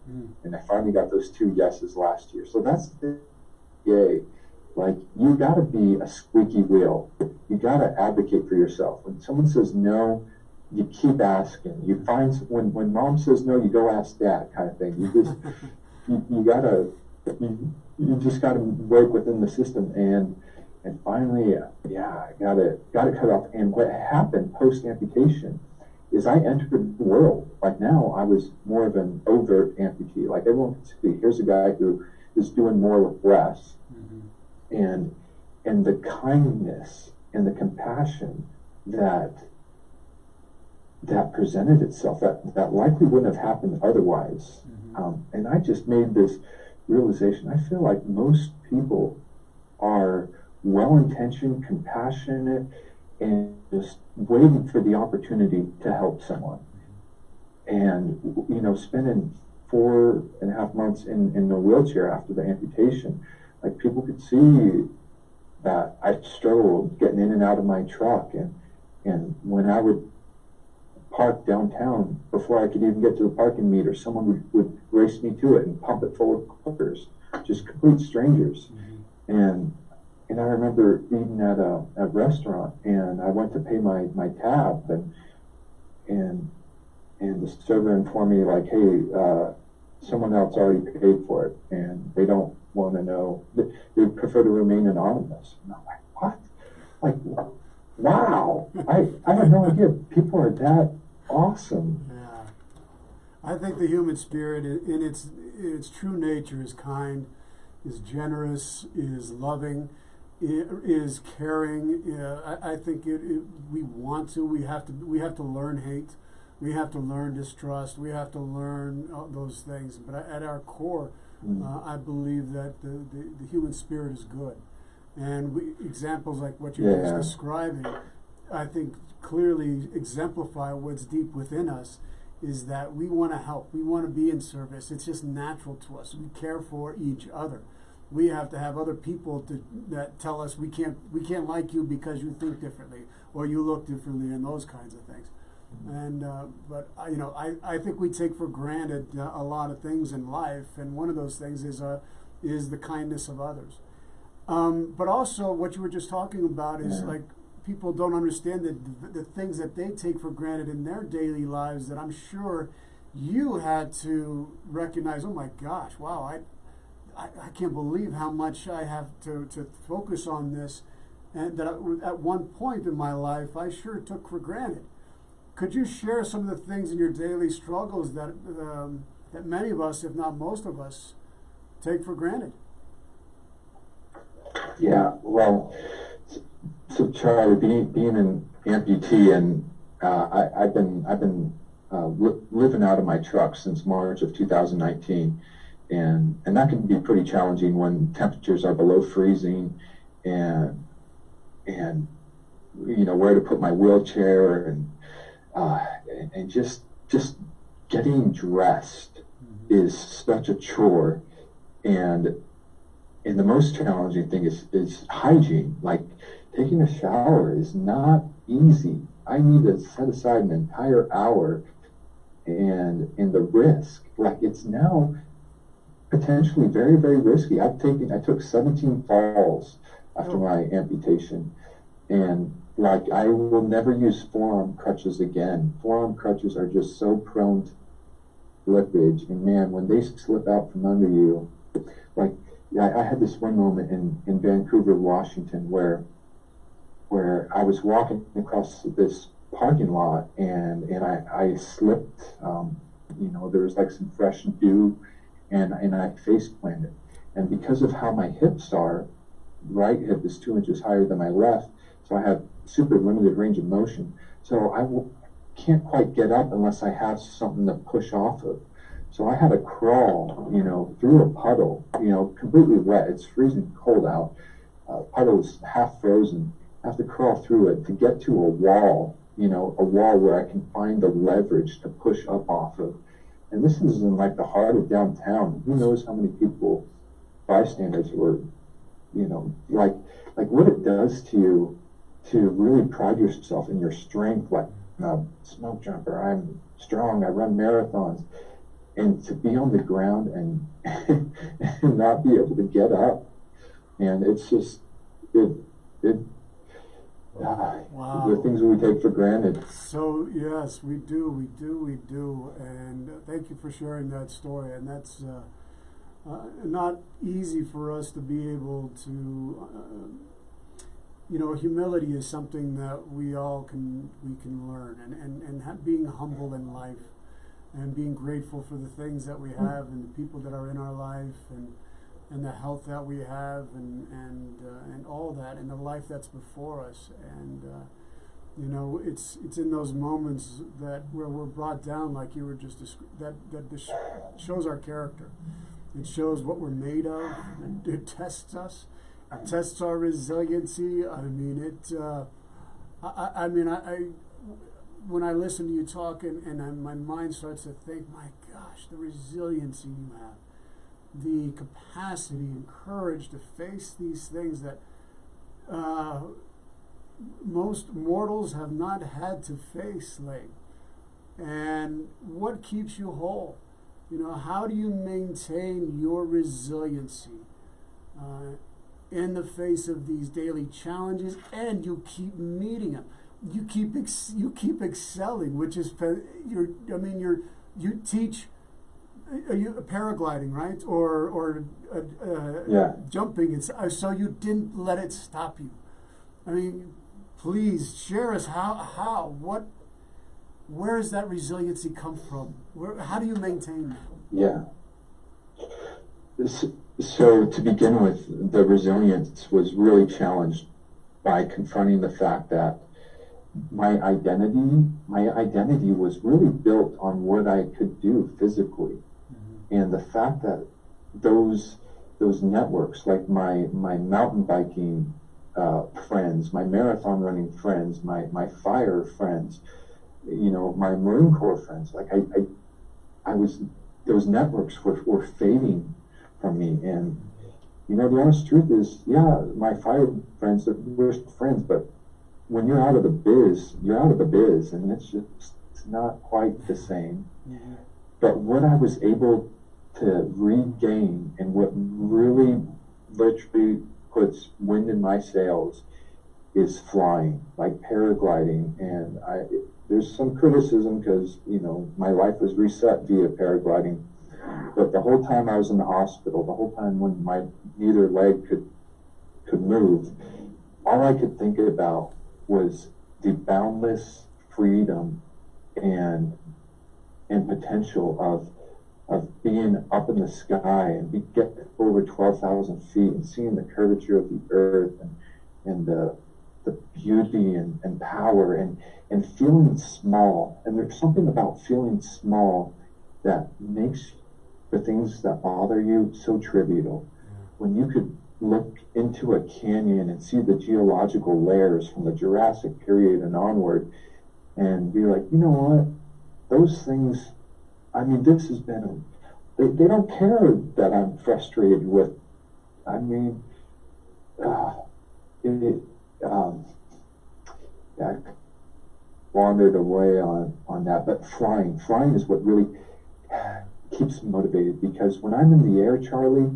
B: And I finally got those 2 yeses last year. So that's the yay. Like, you gotta be a squeaky wheel. You gotta advocate for yourself. When someone says no, you keep asking. You find, when mom says no, you go ask dad, kind of thing. You just, you just gotta work within the system. And finally, I got it cut off. And what happened post amputation is I entered the world. Like, now I was more of an overt amputee. Like, everyone could see, here's a guy who is doing more with less. And the kindness and the compassion that presented itself, that likely wouldn't have happened otherwise. And I just made this realization. I feel like most people are well-intentioned, compassionate, and just waiting for the opportunity to help someone. And, you know, spending 4.5 months in a wheelchair after the amputation, like, people could see that I struggled getting in and out of my truck, and when I would park downtown, before I could even get to the parking meter, someone would race me to it and pump it full of clippers, just complete strangers. And I remember eating at a restaurant, and I went to pay my tab, and the server informed me, like, hey, someone else already paid for it, and they don't want to know. They prefer to remain anonymous. And I'm like, what? Like, wow! I had no idea people are that awesome.
A: Yeah, I think the human spirit, in its true nature, is kind, is generous, is loving, is caring. I think we have to learn hate. We have to learn distrust. We have to learn those things. But at our core, I believe that the human spirit is good. And examples like what you're just describing, I think clearly exemplify what's deep within us, is that we want to help. We want to be in service. It's just natural to us. We care for each other. We have to have other people that tell us we can't like you because you think differently or you look differently, and those kinds of things. And but I think we take for granted a lot of things in life, and one of those things is the kindness of others. But also, what you were just talking about is like, people don't understand the things that they take for granted in their daily lives that I'm sure you had to recognize. Oh my gosh! Wow! I can't believe how much I have to focus on this, and that at one point in my life I sure took for granted. Could you share some of the things in your daily struggles that many of us, if not most of us, take for granted?
B: Yeah, well, so Charlie, being an amputee, and I've been living out of my truck since March of 2019, and that can be pretty challenging when temperatures are below freezing, and you know, where to put my wheelchair, and just getting dressed is such a chore, and the most challenging thing is hygiene. Like, taking a shower is not easy. I need to set aside an entire hour, and the risk, like, it's now potentially very, very risky. I took 17 falls after my amputation, and like, I will never use forearm crutches again. Forearm crutches are just so prone to slippage, and man, when they slip out from under you, like, I had this one moment in Vancouver, Washington, where I was walking across this parking lot, and I slipped. You know, there was like some fresh dew, and I face planted. And because of how my hips are, right hip is 2 inches higher than my left, so I have super limited range of motion. So I can't quite get up unless I have something to push off of. So I had to crawl, you know, through a puddle, you know, completely wet. It's freezing cold out. Puddle is half frozen. I have to crawl through it to get to a wall, you know, a wall where I can find the leverage to push up off of. And this is in like the heart of downtown. Who knows how many people, bystanders, were, you know, like what it does to you to really pride yourself in your strength, like smoke jumper, I'm strong, I run marathons, and to be on the ground and, and not be able to get up, and it's just
A: Wow.
B: the things we take for granted.
A: So yes, we do, and thank you for sharing that story. And that's not easy for us to be able to. Humility is something that we can learn, and being humble in life, and being grateful for the things that we have and the people that are in our life, and the health that we have, and all that, and the life that's before us. And it's in those moments where we're brought down, like you were just that shows our character. It shows what we're made of. It tests us. It tests our resiliency. I mean, when I listen to you talk, and my mind starts to think, my gosh, the resiliency you have, the capacity and courage to face these things that most mortals have not had to face, Lane. And what keeps you whole? How do you maintain your resiliency in the face of these daily challenges, and you keep meeting them? You keep excelling, which is you teach. You paragliding, right? Or jumping, and so you didn't let it stop you. I mean, please share us where does that resiliency come from? How do you maintain that?
B: Yeah. So to begin with, the resilience was really challenged by confronting the fact that my identity was really built on what I could do physically. And the fact that those networks, like my mountain biking friends, my marathon running friends, my fire friends, my Marine Corps friends, like those networks were fading from me. And the honest truth is, my fire friends, we're friends, but when you're out of the biz, you're out of the biz, and it's not quite the same. Mm-hmm. But what I was able to regain, and what really literally puts wind in my sails, is flying, like paragliding. And there's some criticism because my life was reset via paragliding, but the whole time I was in the hospital, the whole time when my neither leg could move, all I could think about was the boundless freedom and potential of being up in the sky and get over 12,000 feet and seeing the curvature of the earth and the beauty and power and feeling small. And there's something about feeling small that makes the things that bother you so trivial. When you could look into a canyon and see the geological layers from the Jurassic period and onward and be like, you know what, those things, I mean, this has been, they don't care that I'm frustrated with, I mean, I wandered away on that, but flying is what really keeps me motivated, because when I'm in the air, Charlie,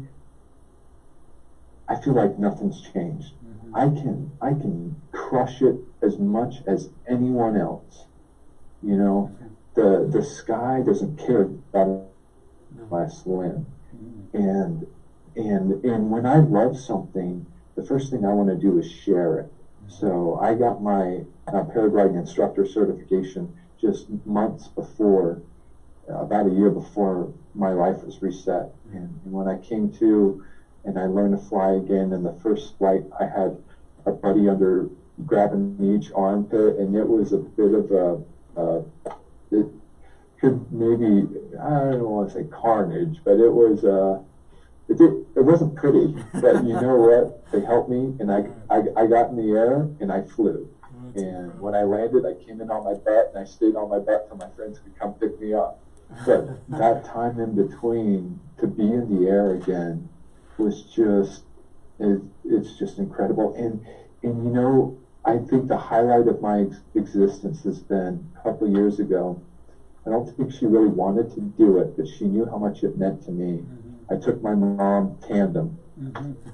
B: I feel like nothing's changed. Mm-hmm. I can crush it as much as anyone else. The sky doesn't care about my limb. Mm-hmm. And when I love something, the first thing I want to do is share it. Mm-hmm. So I got my paragliding instructor certification just months before, about a year before my life was reset. Mm-hmm. And when I came to and I learned to fly again, and the first flight I had a buddy grabbing each armpit, and it was a bit of it could maybe, I don't want to say carnage, but it was it wasn't pretty. But you know what? They helped me, and I got in the air and I flew. And when I landed, I came in on my butt, and I stayed on my butt till my friends could come pick me up. But that time in between, to be in the air again, was just, it's just incredible. And I think the highlight of my existence has been a couple of years ago. I don't think she really wanted to do it, but she knew how much it meant to me. I took my mom tandem,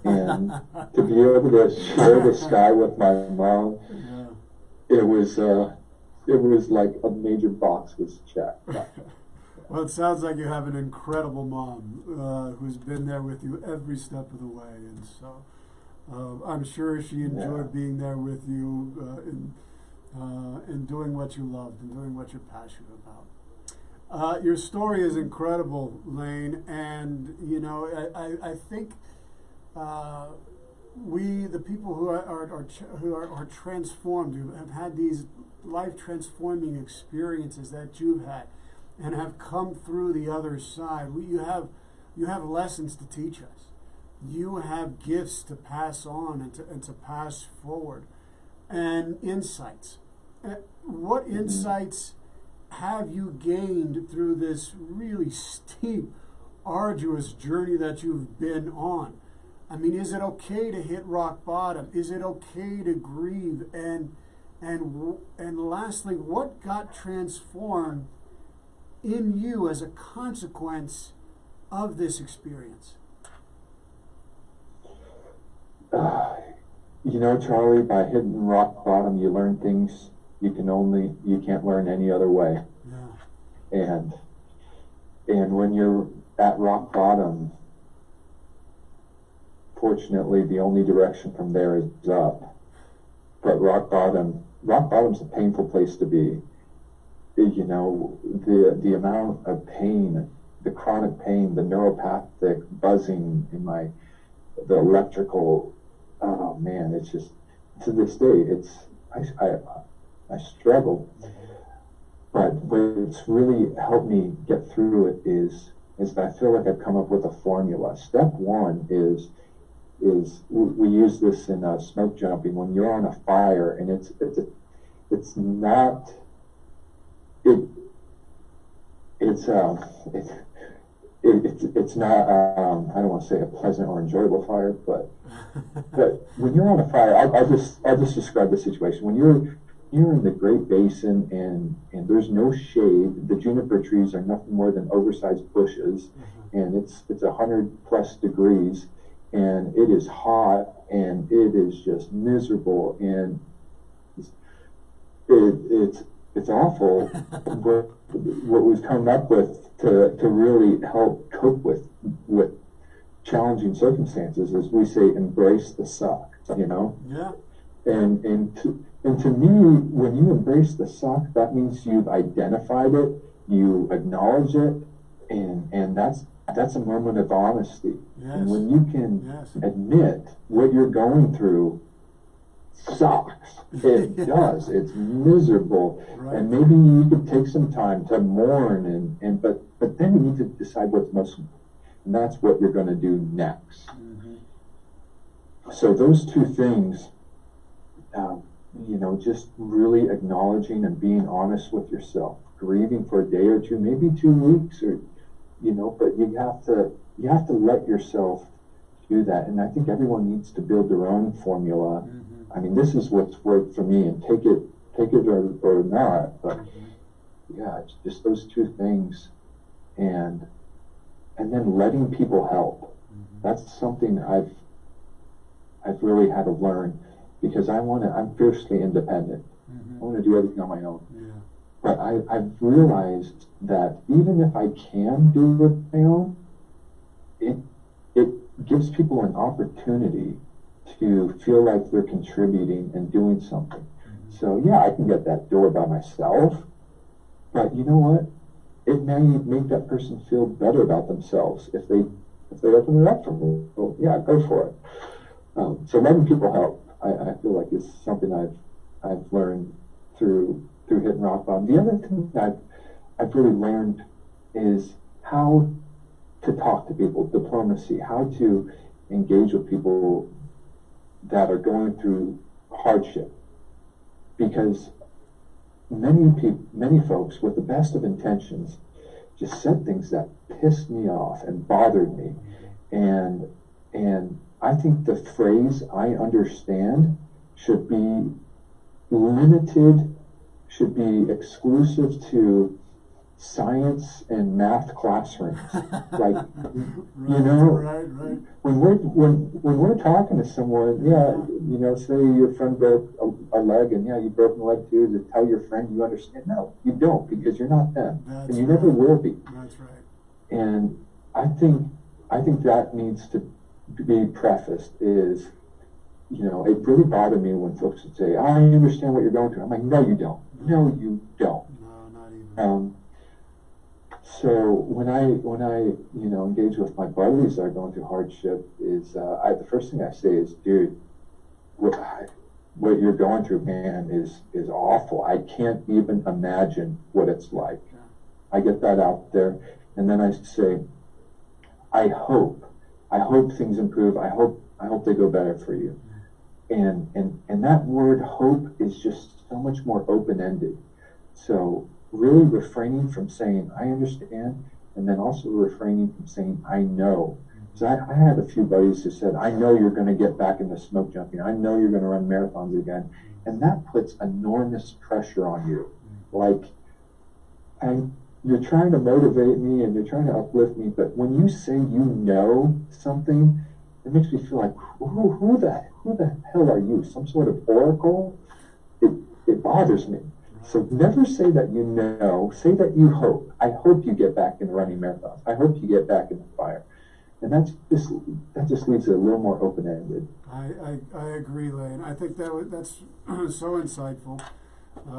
B: and to be able to share the sky with my mom, it was like a major box was checked.
A: Well, it sounds like you have an incredible mom who's been there with you every step of the way, and so I'm sure she enjoyed being there with you and doing what you loved and doing what you're passionate about. Your story is incredible, Lane, and you know I think we, the people who are transformed, who have had these life transforming experiences that you've had, and have come through the other side. You have lessons to teach us. You have gifts to pass on and to pass forward, and insights. What insights have you gained through this really steep, arduous journey that you've been on? I mean, is it okay to hit rock bottom? Is it okay to grieve? And lastly, what got transformed in you as a consequence of this experience?
B: You know, Charlie, by hitting rock bottom, you learn things you can't learn any other way. Yeah. And when you're at rock bottom, fortunately, the only direction from there is up. But rock bottom's a painful place to be. You know, the amount of pain, the chronic pain, the neuropathic buzzing in the electrical, oh man, it's just, to this day, I struggle. But what's really helped me get through it is I feel like I've come up with a formula. Step one is we use this in smoke jumping. When you're on a fire and it's not I don't want to say a pleasant or enjoyable fire, but when you're on a fire, I'll just describe the situation. When you're in the Great Basin and there's no shade, the juniper trees are nothing more than oversized bushes, and it's 100+ degrees, and it is hot, and it is just miserable, and it's awful. But what we've come up with to really help cope with challenging circumstances is we say embrace the suck, you know? Yeah. And to me, when you embrace the suck, that means you've identified it, you acknowledge it, and that's a moment of honesty. Yes. And when you can admit what you're going through sucks, it does. It's miserable, and maybe you could take some time to mourn, but then you need to decide what's most important, and that's what you're going to do next. So those two things, you know, just really acknowledging and being honest with yourself, grieving for a day or two, maybe 2 weeks, or you know, but you have to let yourself do that. And I think everyone needs to build their own formula. I mean, this is what's worked for me, and take it or not. But yeah, it's just those two things, and then letting people help. That's something I've really had to learn, because I'm fiercely independent. I want to do everything on my own. But I've realized that even if I can do it on my own, it gives people an opportunity to feel like they're contributing and doing something. So yeah, I can get that door by myself, but you know what? It may make that person feel better about themselves if they open it up for me. Well, yeah, go for it. So letting people help, I feel like is something I've learned through hitting rock bottom. The other thing I've really learned is how to talk to people, diplomacy, how to engage with people that are going through hardship. Because many folks with the best of intentions just said things that pissed me off and bothered me. And I think the phrase "I understand" should be limited, should be exclusive to science and math classrooms. Like,
A: right.
B: when we're talking to someone, say your friend broke a leg, and you broke a leg too, to tell your friend you understand. No, you don't, because you're not them, and you never will be.
A: That's right.
B: And I think that needs to be prefaced. Is, it really bothered me when folks would say, "I understand what you're going through." I'm like, "No, you don't. No, you don't."
A: No, not even.
B: So when I engage with my buddies that are going through hardship, is the first thing I say is, "Dude, what you're going through, man, is awful. I can't even imagine what it's like."
A: Yeah.
B: I get that out there, and then I say, I hope things improve. I hope they go better for you." And that word hope is just so much more open-ended. So really refraining from saying I understand, and then also refraining from saying I know. So I had a few buddies who said, "I know you're going to get back into smoke jumping. I know you're going to run marathons again." And that puts enormous pressure on you. Like, you're trying to motivate me and you're trying to uplift me, but when you say you know something, it makes me feel like, who the hell are you? Some sort of oracle? It bothers me. So never say that you know. Say that you hope. I hope you get back in running marathons. I hope you get back in the fire. And that just leaves it a little more open-ended.
A: I agree, Lane. I think that's so insightful.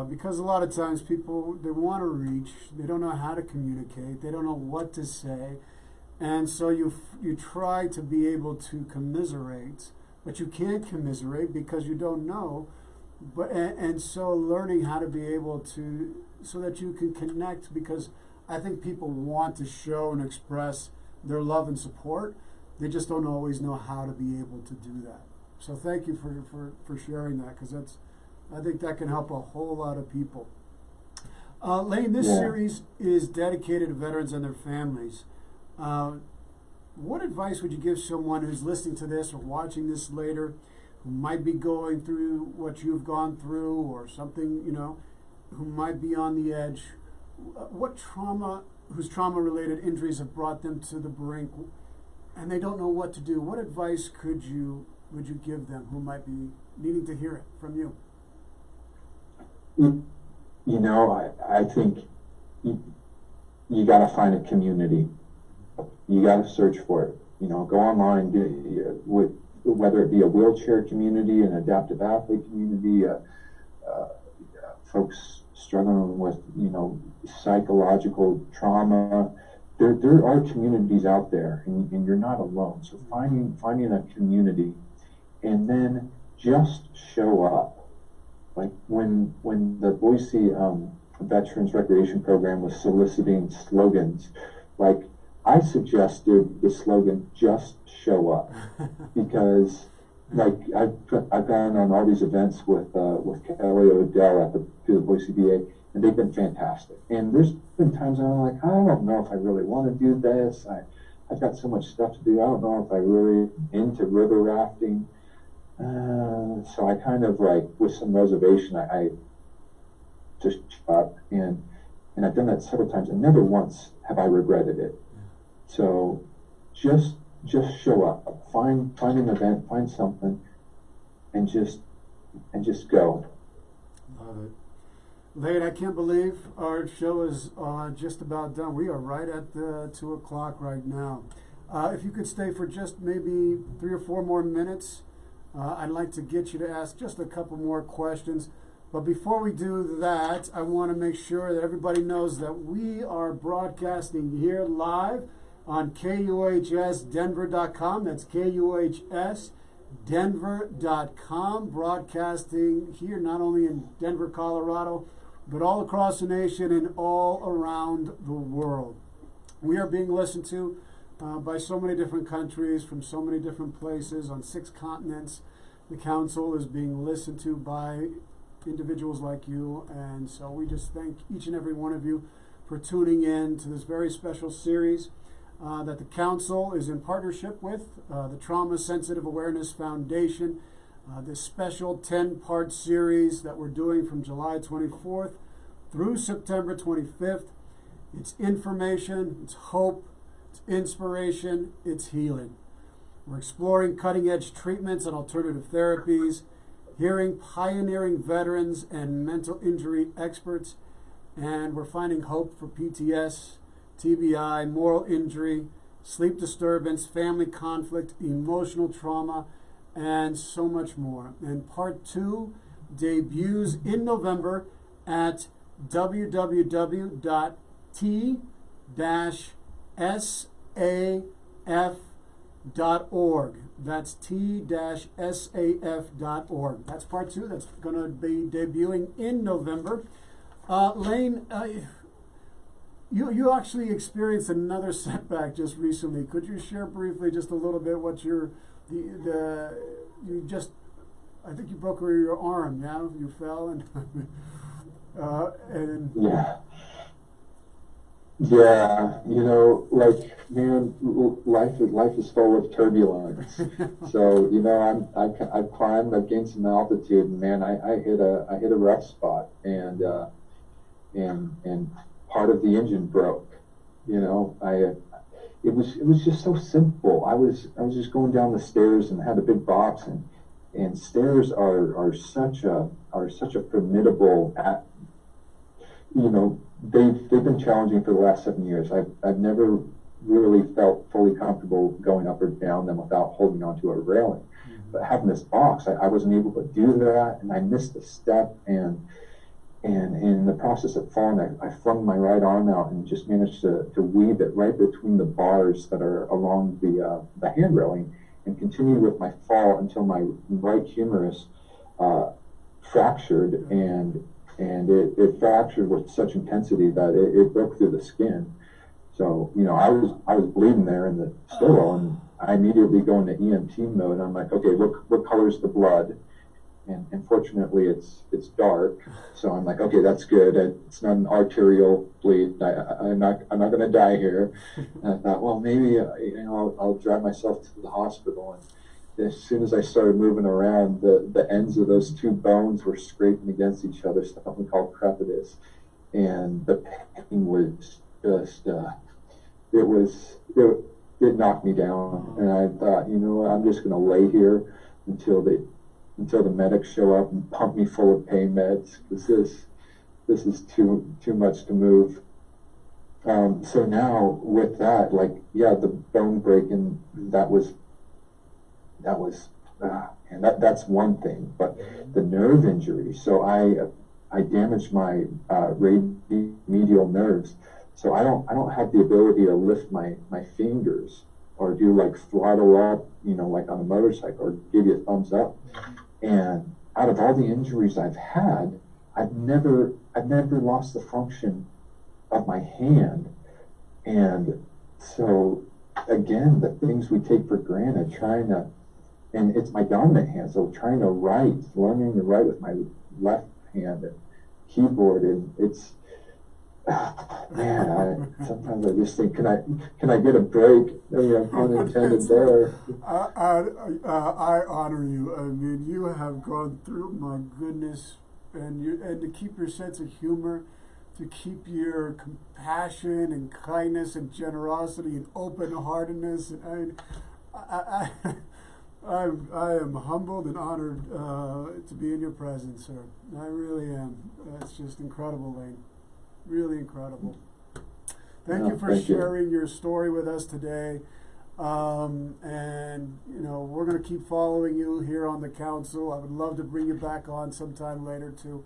A: Because a lot of times people, they want to reach, they don't know how to communicate, they don't know what to say, and so you try to be able to commiserate, but you can't commiserate because you don't know. And so learning how to be able to, so that you can connect, because I think people want to show and express their love and support, they just don't always know how to be able to do that. So thank you for sharing that, because I think that can help a whole lot of people. Lane, this series is dedicated to veterans and their families. What advice would you give someone who's listening to this or watching this later, who might be going through what you've gone through, or something, who might be on the edge? Whose trauma-related injuries have brought them to the brink, and they don't know what to do? What advice would you give them who might be needing to hear it from you?
B: I think you got to find a community. You got to search for it. Go online, whether it be a wheelchair community, an adaptive athlete community, folks struggling with, psychological trauma. There are communities out there, and you're not alone. So finding a community, and then just show up. Like when the Boise Veterans Recreation Program was soliciting slogans, like, I suggested the slogan "Just show up," because I've gone on all these events with Kelly Odell through the Boise VA, and they've been fantastic. And there's been times I'm like, I don't know if I really want to do this. I've got so much stuff to do. I don't know if I really into river rafting. So I kind of, with some reservation, I just up, and I've done that several times, and never once have I regretted it. So just show up, find an event, find something, and just go.
A: Love it. Lane, I can't believe our show is just about done. We are right at the 2 o'clock right now. If you could stay for just maybe 3 or 4 more minutes, I'd like to get you to ask just a couple more questions. But before we do that, I want to make sure that everybody knows that we are broadcasting here live on KUHSdenver.com. That's KUHSdenver.com, broadcasting here not only in Denver, Colorado, but all across the nation and all around the world. We are being listened to by so many different countries, from so many different places, on 6 continents. The council is being listened to by individuals like you, and so we just thank each and every one of you for tuning in to this very special series that the council is in partnership with the Trauma Sensitive Awareness Foundation. this special 10-part series that we're doing from July 24th through September 25th. It's information, it's hope, it's inspiration, it's healing. We're exploring cutting-edge treatments and alternative therapies, hearing pioneering veterans and mental injury experts, and we're finding hope for PTS, TBI, moral injury, sleep disturbance, family conflict, emotional trauma, and so much more. And part 2 debuts in November at www.t-saf.org. That's t-saf.org. That's part 2. That's going to be debuting in November. Lane, you actually experienced another setback just recently. Could you share briefly just a little bit what I think you broke your arm, yeah? You fell and
B: Yeah, you know, like, man, life is full of turbulence. So, you know, I've climbed, I've gained some altitude, and man, I hit a rough spot, and part of the engine broke. You know, it was just so simple. I was just going down the stairs and had a big box, and stairs are such a formidable you know, they've been challenging for the last 7 years. I've never really felt fully comfortable going up or down them without holding onto a railing. Mm-hmm. But having this box, I wasn't able to do that, and I missed a step, and in the process of falling, I flung my right arm out and just managed to weave it right between the bars that are along the hand railing, and continued with my fall until my right humerus fractured, and it fractured with such intensity that it broke through the skin. So, you know, I was bleeding there in the stairwell, and I immediately go into EMT mode. And I'm like, okay, what color's the blood? And fortunately, it's dark. So I'm like, okay, that's good. It's not an arterial bleed. I'm not going to die here. And I thought, well, maybe you know, I'll drive myself to the hospital. And as soon as I started moving around, the ends of those two bones were scraping against each other, something called crepitus, and the pain was just it knocked me down. And I thought, you know what, I'm just going to lay here until the medics show up and pump me full of pain meds, because this is too much to move. So now with that, like, yeah, the bone breaking, and that's one thing, but the nerve injury. So I damaged my medial nerves, so I don't have the ability to lift my fingers or do like throttle up, you know, like on a motorcycle, or give you a thumbs up. And out of all the injuries I've had, I've never lost the function of my hand. And so again, the things we take for granted, and it's my dominant hand, so learning to write with my left hand and keyboard, and it's, man, sometimes I just think, can I get a break? I mean, pun intended there.
A: I honor you. I mean, you have gone through, my goodness, and to keep your sense of humor, to keep your compassion and kindness and generosity and open-heartedness, and I am humbled and honored to be in your presence, sir. I really am. It's just incredible, Lane. Really incredible. Thank you for sharing your story with us today. And, you know, we're going to keep following you here on the council. I would love to bring you back on sometime later, too.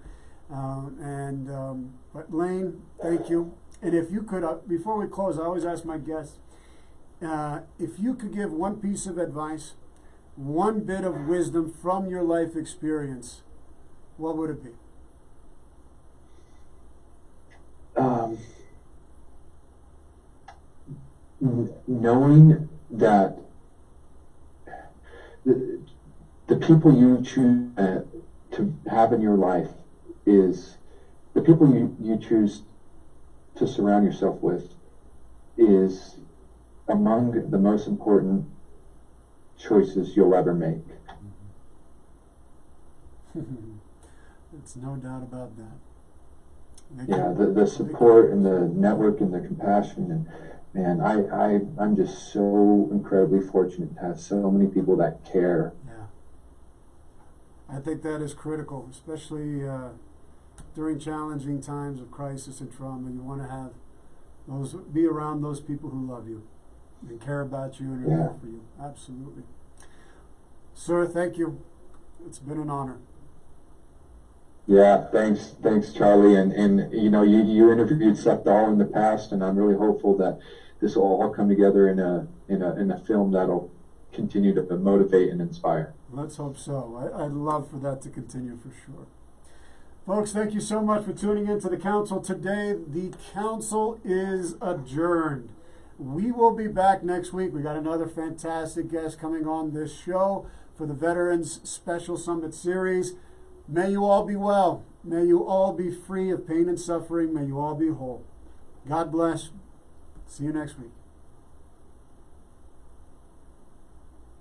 A: But Lane, thank you. And if you could, before we close, I always ask my guests, if you could give one piece of advice, one bit of wisdom from your life experience, what would it be?
B: Knowing that the people you choose to have in your life is the people you choose to surround yourself with is among the most important choices you'll ever make.
A: It's no doubt about that.
B: Yeah, the support and the network and the compassion, and I'm just so incredibly fortunate to have so many people that care.
A: Yeah, I think that is critical, especially during challenging times of crisis and trauma. You want to have be around those people who love you and care about you and are there for you. Absolutely. Sir, thank you. It's been an honor.
B: Yeah, thanks, Charlie. And you know, you interviewed Seth Dahl in the past, and I'm really hopeful that this will all come together in a film that'll continue to motivate and inspire.
A: Let's hope so. I'd love for that to continue for sure. Folks, thank you so much for tuning in to the council today. The council is adjourned. We will be back next week. We got another fantastic guest coming on this show for the Veterans Special Summit Series. May you all be well. May you all be free of pain and suffering. May you all be whole. God bless. See you next week.